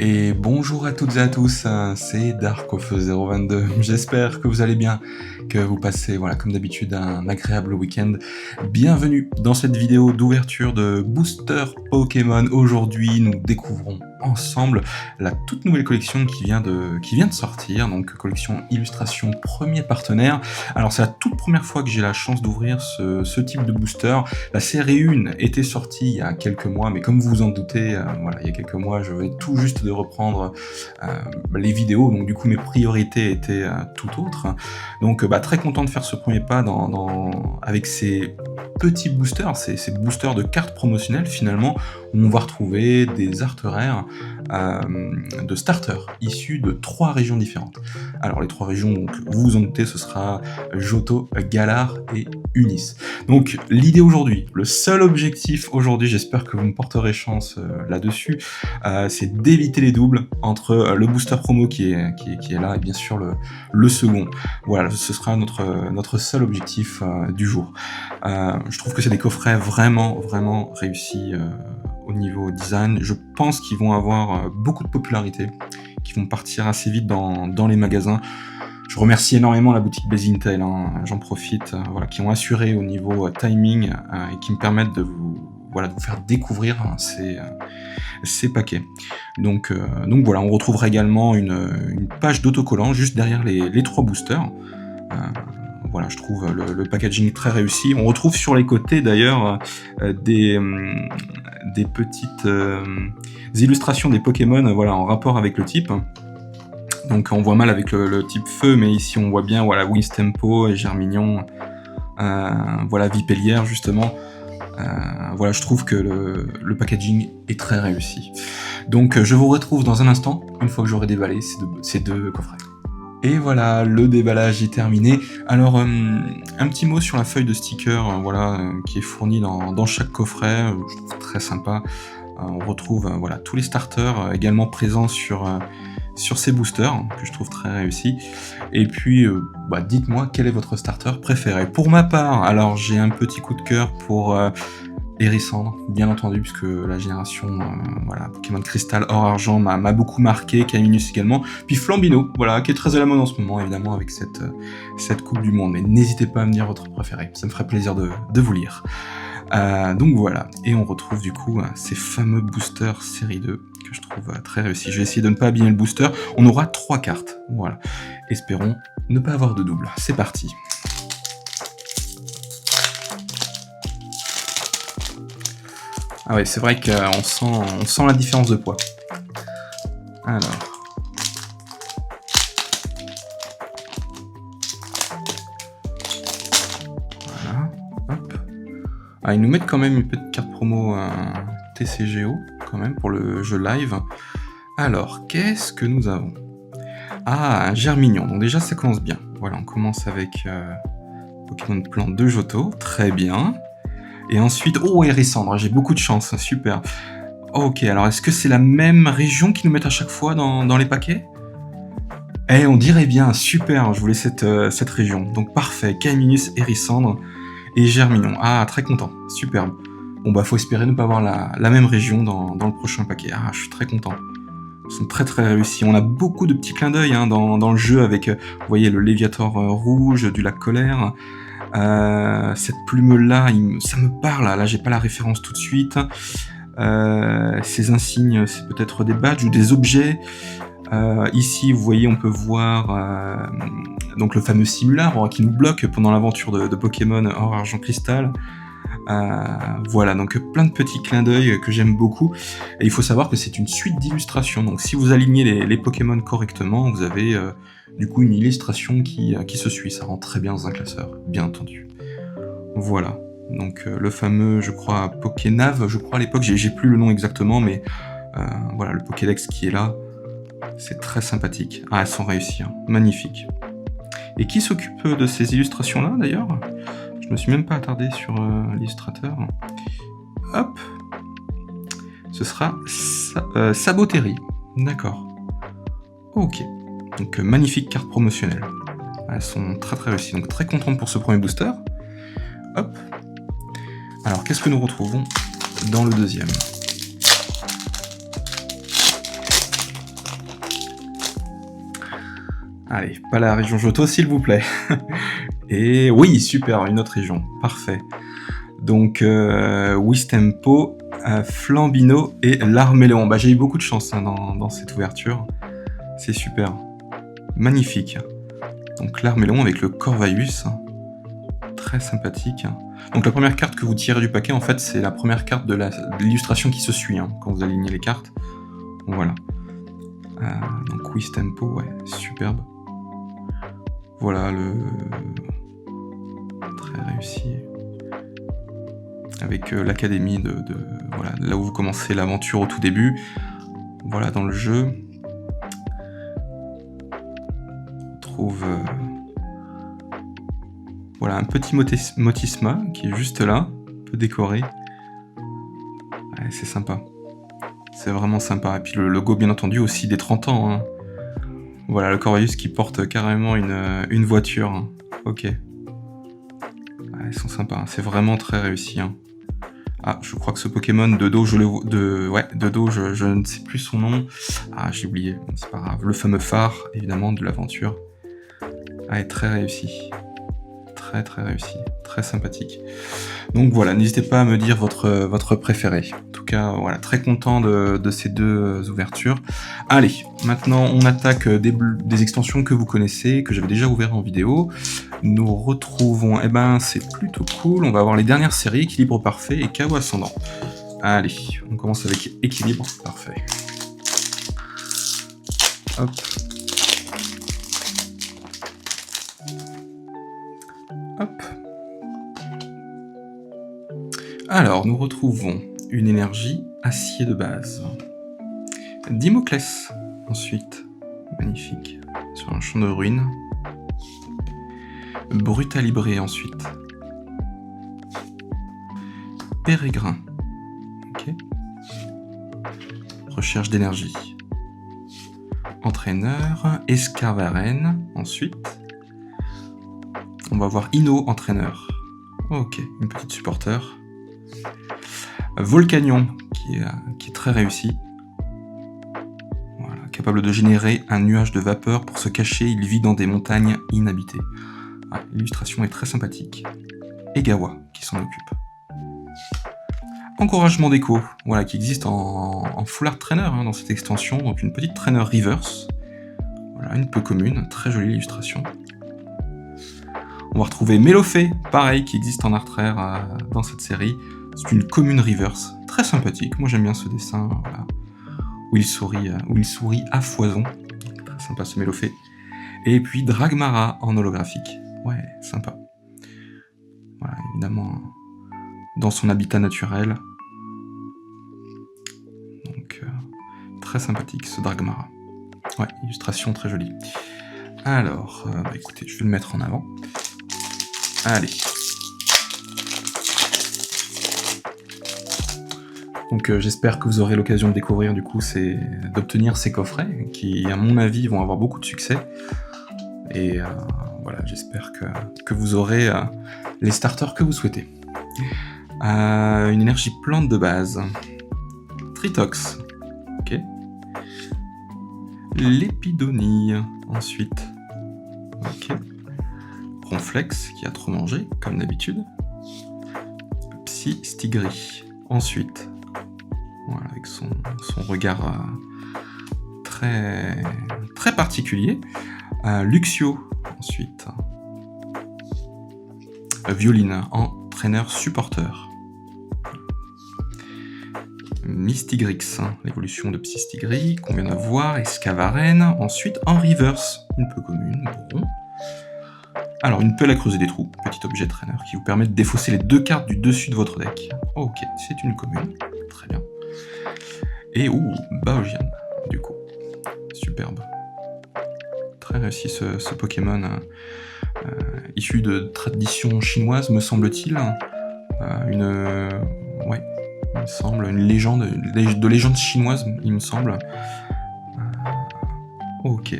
Et bonjour à toutes et à tous, c'est Darkof022, j'espère que vous allez bien, que vous passez, voilà, comme d'habitude, un agréable week-end. Bienvenue dans cette vidéo d'ouverture de Booster Pokémon. Aujourd'hui, nous découvrons ensemble la toute nouvelle collection qui vient de sortir, donc collection illustration premier partenaire. Alors c'est la toute première fois que j'ai la chance d'ouvrir ce type de booster. La série 1 était sortie il y a quelques mois, mais comme vous vous en doutez, voilà, il y a quelques mois, je venais tout juste de reprendre les vidéos, donc du coup mes priorités étaient tout autres. Donc très content de faire ce premier pas avec ces petits boosters, ces boosters de cartes promotionnelles finalement, où on va retrouver des art rares de starters issus de 3 régions différentes. Alors les 3 régions, donc, vous vous en doutez, ce sera Johto, Galar et Unis. Donc l'idée aujourd'hui, le seul objectif aujourd'hui, j'espère que vous me porterez chance là-dessus, c'est d'éviter les doubles entre le booster promo qui est là et bien sûr le second. Voilà, ce sera notre seul objectif du jour. Je trouve que c'est des coffrets vraiment réussis au niveau design. Je pense qu'ils vont avoir beaucoup de popularité, qui vont partir assez vite dans les magasins. Je remercie énormément la boutique Basintel, j'en profite, voilà, qui ont assuré au niveau timing et qui me permettent de vous faire découvrir ces paquets. Donc voilà, on retrouvera également une page d'autocollant juste derrière les 3 boosters. Voilà, je trouve le packaging très réussi. On retrouve sur les côtés d'ailleurs des petites illustrations des Pokémon, voilà, en rapport avec le type. Donc on voit mal avec le type feu, mais ici on voit bien, voilà, Winstempo et Germignon, voilà, Vipellière justement. Voilà, je trouve que le packaging est très réussi. Donc je vous retrouve dans un instant, une fois que j'aurai déballé ces deux coffrets. Et voilà, le déballage est terminé. Alors, un petit mot sur la feuille de sticker, voilà, qui est fournie dans chaque coffret, je trouve très sympa. On retrouve voilà, tous les starters également présents sur ces boosters, que je trouve très réussis. Et puis, dites-moi quel est votre starter préféré. Pour ma part, alors j'ai un petit coup de cœur pour Hérissandre, bien entendu, puisque la génération voilà, Pokémon Cristal Or Argent m'a beaucoup marqué, Caminus également, puis Flambino, voilà, qui est très à la mode en ce moment, évidemment, avec cette Coupe du Monde. Mais n'hésitez pas à me dire votre préféré, ça me ferait plaisir de vous lire. Donc voilà, et on retrouve du coup ces fameux boosters série 2, que je trouve très réussis. Je vais essayer de ne pas abîmer le booster, on aura 3 cartes, voilà. Espérons ne pas avoir de double, c'est parti. Ah ouais, c'est vrai qu'on sent la différence de poids. Alors. Voilà, hop. Ah, ils nous mettent quand même une petite carte promo TCGO, quand même, pour le jeu live. Alors, qu'est-ce que nous avons? Ah, un Germignon, donc déjà ça commence bien. Voilà, on commence avec Pokémon Plant de Johto, très bien. Et ensuite, oh, Hérissandre, j'ai beaucoup de chance, super. Ok, alors est-ce que c'est la même région qu'ils nous mettent à chaque fois dans les paquets? Eh, on dirait bien, super, je voulais cette région. Donc parfait, Caminus, Hérissandre et Germignon. Ah, très content, superbe. Bon faut espérer ne pas avoir la même région dans le prochain paquet. Ah, je suis très content. Ils sont très réussis. On a beaucoup de petits clins d'œil dans le jeu avec, vous voyez, le Léviator rouge du lac Colère. Cette plume-là, ça me parle, là j'ai pas la référence tout de suite. Ces insignes, c'est peut-être des badges ou des objets. Ici, vous voyez, on peut voir donc le fameux simulacre qui nous bloque pendant l'aventure de Pokémon Or Argent Cristal. Voilà, donc plein de petits clins d'œil que j'aime beaucoup. Et il faut savoir que c'est une suite d'illustrations, donc si vous alignez les Pokémon correctement, vous avez du coup une illustration qui se suit. Ça rend très bien dans un classeur, bien entendu. Voilà, donc le fameux, je crois, Pokénav, je crois à l'époque, j'ai plus le nom exactement, mais voilà, le Pokédex qui est là, c'est très sympathique. Ah, elles sont réussies, hein. Magnifique. Et qui s'occupe de ces illustrations-là, d'ailleurs? Je me suis même pas attardé sur l'illustrateur. Hop, ce sera Sabotéry. D'accord. Ok. Donc magnifique carte promotionnelle. Elles sont très réussies. Donc très content pour ce premier booster. Hop. Alors qu'est-ce que nous retrouvons dans le deuxième? Allez, pas la région Johto, s'il vous plaît. Et oui, super, une autre région. Parfait. Donc, Wistempo, Flambino et l'Arméléon. Bah, j'ai eu beaucoup de chance hein, dans cette ouverture. C'est super. Magnifique. Donc, l'Arméléon avec le Corvaius. Très sympathique. Donc, la première carte que vous tirez du paquet, en fait, c'est la première carte de l'illustration qui se suit, hein, quand vous alignez les cartes. Voilà. Donc, Wistempo, ouais, superbe. Voilà, très réussi. Avec l'académie voilà, là où vous commencez l'aventure au tout début. Voilà, dans le jeu. On trouve voilà, un petit motisma qui est juste là, un peu décoré. Ouais, c'est sympa. C'est vraiment sympa. Et puis le logo, bien entendu, aussi des 30 ans. Hein. Voilà, le Corvaius qui porte carrément une voiture. Hein. Ok. Ouais, ils sont sympas. C'est vraiment très réussi. Hein. Ah, je crois que ce Pokémon de dos, je ne sais plus son nom. Ah, j'ai oublié. Bon, c'est pas grave. Le fameux phare, évidemment, de l'aventure. Ah, est très réussi. Très très réussi. Très sympathique. Donc voilà, n'hésitez pas à me dire votre préféré. En tout cas, voilà, très content de ces deux ouvertures. Allez, maintenant on attaque des extensions que vous connaissez, que j'avais déjà ouvertes en vidéo. Nous retrouvons, c'est plutôt cool, on va avoir les dernières séries, Équilibre Parfait et Chaos Ascendant. Allez, on commence avec Équilibre Parfait. Hop. Hop. Alors, nous retrouvons une énergie acier de base. Dimoclès, ensuite. Magnifique. Sur un champ de ruines. Brutalibré, ensuite. Pérégrin. Ok. Recherche d'énergie. Entraîneur. Escarvarène, ensuite. On va voir Inno, entraîneur. Ok, une petite supporter. Volcanion, qui est très réussi. Voilà, capable de générer un nuage de vapeur pour se cacher, il vit dans des montagnes inhabitées. Ah, l'illustration est très sympathique. Et Gawa, qui s'en occupe. Encouragement d'écho, voilà, qui existe en full art trainer hein, dans cette extension, donc une petite trainer reverse. Voilà, une peu commune, très jolie illustration. On va retrouver Mélofée, pareil, qui existe en art rare dans cette série. C'est une commune reverse, très sympathique. Moi j'aime bien ce dessin, voilà, où il sourit à foison. Très sympa ce Mélofée. Et puis Dragmara en holographique. Ouais, sympa. Voilà, évidemment, dans son habitat naturel. Donc, très sympathique ce Dragmara. Ouais, illustration très jolie. Alors, écoutez, je vais le mettre en avant. Allez. Donc j'espère que vous aurez l'occasion de découvrir du coup d'obtenir ces coffrets qui à mon avis vont avoir beaucoup de succès. Et voilà, j'espère que vous aurez les starters que vous souhaitez. Une énergie plante de base. Tritox. Ok. L'épidonie. Ensuite. Ok. Ronflex qui a trop mangé, comme d'habitude. Psystigri. Ensuite. Voilà, avec son regard très, très particulier. Luxio, ensuite. Violine, entraîneur supporteur. Mystigrix, l'évolution de Psystigri, qu'on vient d'avoir. Escavarène, ensuite en reverse, une peu commune. Bon. Alors, une pelle à creuser des trous, petit objet traîneur qui vous permet de défausser les deux cartes du dessus de votre deck. Ok, c'est une commune, très bien. Et Baojian, du coup. Superbe. Très réussi ce Pokémon issu de tradition chinoise, me semble-t-il. Il me semble, une légende, de légende chinoise, il me semble. Ok.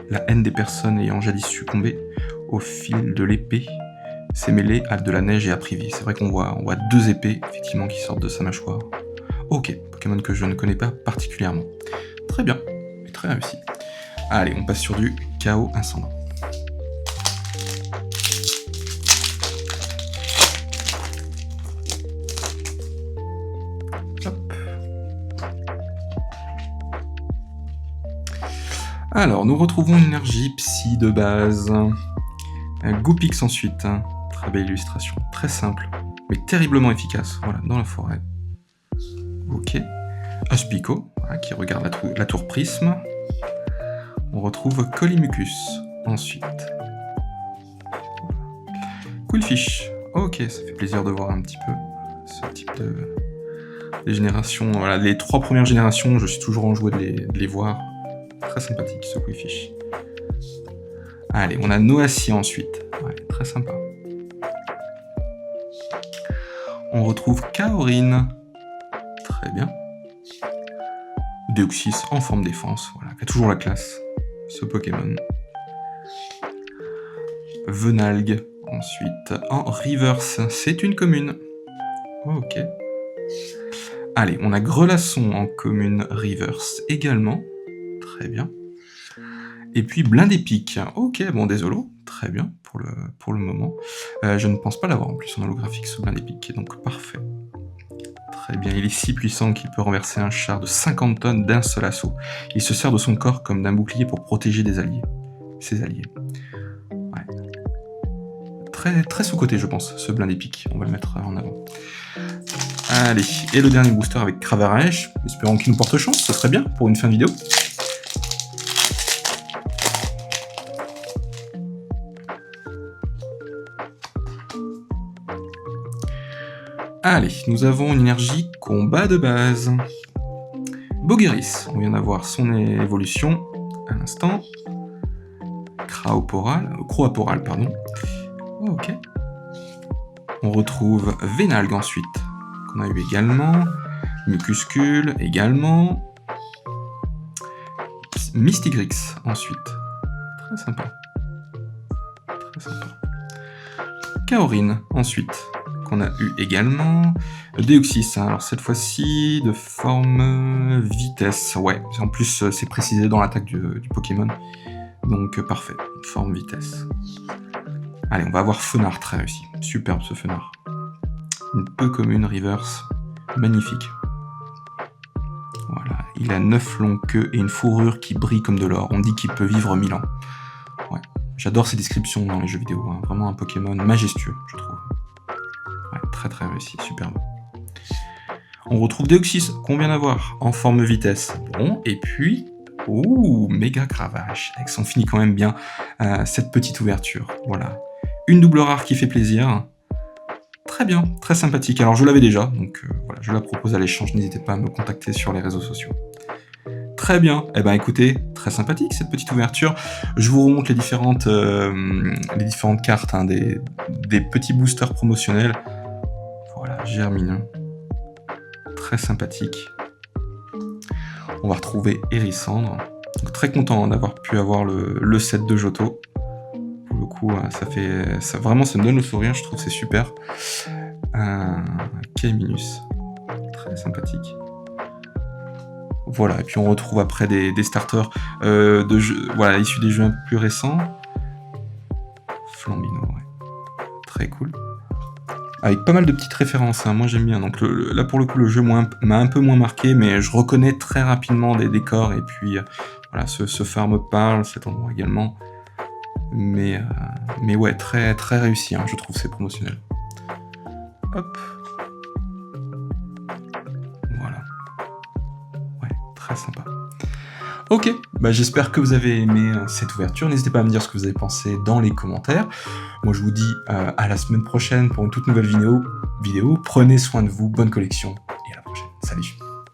La haine des personnes ayant jadis succombé au fil de l'épée s'est mêlée à de la neige et à Privy. C'est vrai qu'on voit deux épées, effectivement, qui sortent de sa mâchoire. Ok, Pokémon que je ne connais pas particulièrement. Très bien, et très réussi. Allez, on passe sur du chaos incendant. Hop. Alors, nous retrouvons une énergie psy de base. Goopix ensuite. Très belle illustration, très simple, mais terriblement efficace. Voilà, dans la forêt. Ok. Aspico, voilà, qui regarde la tour prisme. On retrouve Colimucus ensuite. Quillfish. Ok, ça fait plaisir de voir un petit peu ce type de générations. Voilà, les 3 premières générations, je suis toujours enjoué de les voir. Très sympathique ce Quillfish. Allez, on a Noacia ensuite. Ouais, très sympa. On retrouve Kaorin. Très bien. Deoxys en forme défense, voilà, qui a toujours la classe, ce Pokémon. Venalgue, ensuite, en reverse, c'est une commune. Ok. Allez, on a Grelasson en commune reverse également. Très bien. Et puis Blindépic. Ok, bon, désolé. Très bien pour le moment. Je ne pense pas l'avoir en plus en holographique ce Blindépic, donc parfait. Très bien, il est si puissant qu'il peut renverser un char de 50 tonnes d'un seul assaut. Il se sert de son corps comme d'un bouclier pour protéger ses alliés. Ouais. Très, très sous-côté, je pense, ce Blindépic. On va le mettre en avant. Allez, et le dernier booster avec Cravaraèche. Espérons qu'il nous porte chance, ce serait bien pour une fin de vidéo. Allez, nous avons une énergie combat de base. Bogeris, on vient d'avoir son évolution à l'instant. Croaporal, pardon. Oh, ok. On retrouve Venalgue ensuite, qu'on a eu également. Mucuscule également. Mystigrix ensuite. Très sympa. Très sympa. Kaorin ensuite, qu'on a eu également. Deoxys, hein, alors cette fois-ci de forme vitesse. Ouais, en plus c'est précisé dans l'attaque du Pokémon. Donc parfait, forme vitesse. Allez, on va avoir Fenard, très réussi. Superbe ce Fenard. Une peu commune reverse. Magnifique. Voilà, il a 9 longues queues et une fourrure qui brille comme de l'or. On dit qu'il peut vivre 1000 ans. Ouais, j'adore ces descriptions dans les jeux vidéo. Hein. Vraiment un Pokémon majestueux, je trouve. Ouais, très très réussi, superbe. On retrouve Deoxys, qu'on vient d'avoir, en forme vitesse. Bon, et puis... Ouh, méga Cravache, avec son finit quand même bien, cette petite ouverture. Voilà. Une double rare qui fait plaisir. Très bien, très sympathique. Alors je l'avais déjà, donc voilà, je la propose à l'échange. N'hésitez pas à me contacter sur les réseaux sociaux. Très bien, eh ben écoutez, très sympathique cette petite ouverture. Je vous remonte les différentes cartes, hein, des petits boosters promotionnels. Voilà, Germineux. Très sympathique. On va retrouver Hérissandre. Donc, très content d'avoir pu avoir le set de Johto. Pour le coup, vraiment, ça me donne le sourire, je trouve que c'est super. K-Minus. Très sympathique. Voilà, et puis on retrouve après des starters voilà, issus des jeux un peu plus récents. Flambino, ouais. Très cool. Avec pas mal de petites références, hein. Moi j'aime bien. Donc là pour le coup le jeu m'a un peu moins marqué, mais je reconnais très rapidement des décors, et puis voilà, ce phare me parle, cet endroit également. Mais ouais, très, très réussi, hein, je trouve, c'est promotionnel. Hop. Voilà. Ouais, très sympa. Ok, bah j'espère que vous avez aimé cette ouverture. N'hésitez pas à me dire ce que vous avez pensé dans les commentaires. Moi je vous dis à la semaine prochaine pour une toute nouvelle vidéo. Prenez soin de vous, bonne collection et à la prochaine. Salut.